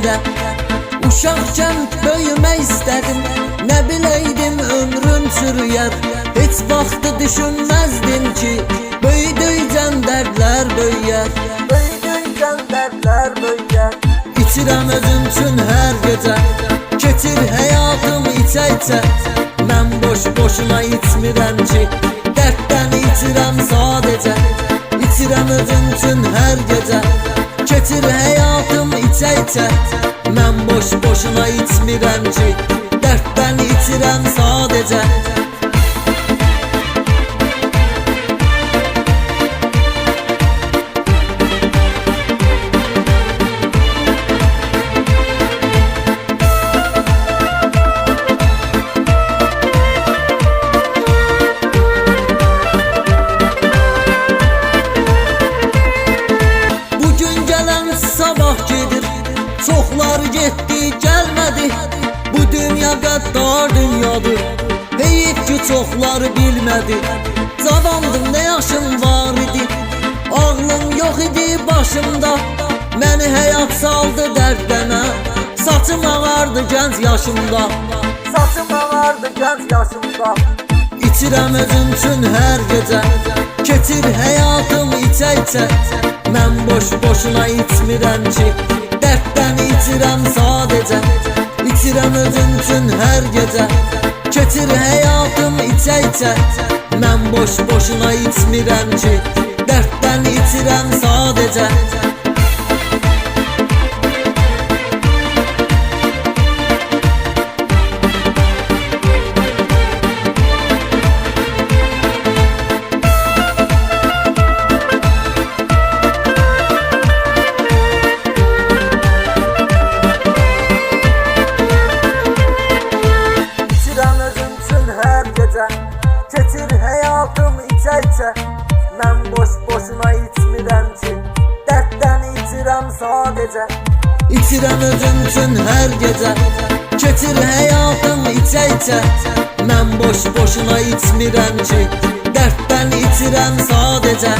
ürəyimdə. Uşaqkən böyümək istədim, nə biləydim ömrüm çürüyər. Heç vaxtı düşünməzdim ki, böyüdükcən dərdlər böyüyər. Böyüdükcən dərdlər böyüyər. İçirəm özüm üçün hər gecə, keçir həyatım içə-içə. Mən boş-boşuna içmirəm ki, dərddən içirəm sadəcə. İçirəm özüm üçün hər gecə, keçir həyatım içə-içə. Mən boş-boşuna içmirəm ki, dərddən içirəm sadəcə. Sabah gedir, çoxlar getdi, gəlmədi. Bu dünya qəddar dünyadır, heyif ki çoxları bilmədi. Cavandım, nə yaşım var idi, ağlım yox idi başımda. Məni həyat saldı dərdləmə, saçım ağardı gənc yaşımda. Saçım ağardı gənc yaşımda. İçirəm özüm üçün hər gecə, keçir həyatım içə-içə. Mən boş-boşuna içmirəm ki, dərddən içirəm sadəcə. İçirəm özüm üçün hər gecə, keçir həyatım içə-içə. Mən boş-boşuna içmirəm ki, dərddən içirəm sadəcə. Keçir həyatım içə-içə. Mən boş-boşuna içmirəm ki, dərddən içirəm sadəcə. İçirəm özüm üçün hər gecə, keçir həyatım içə-içə. Mən boş-boşuna içmirəm ki, dərddən içirəm sadəcə.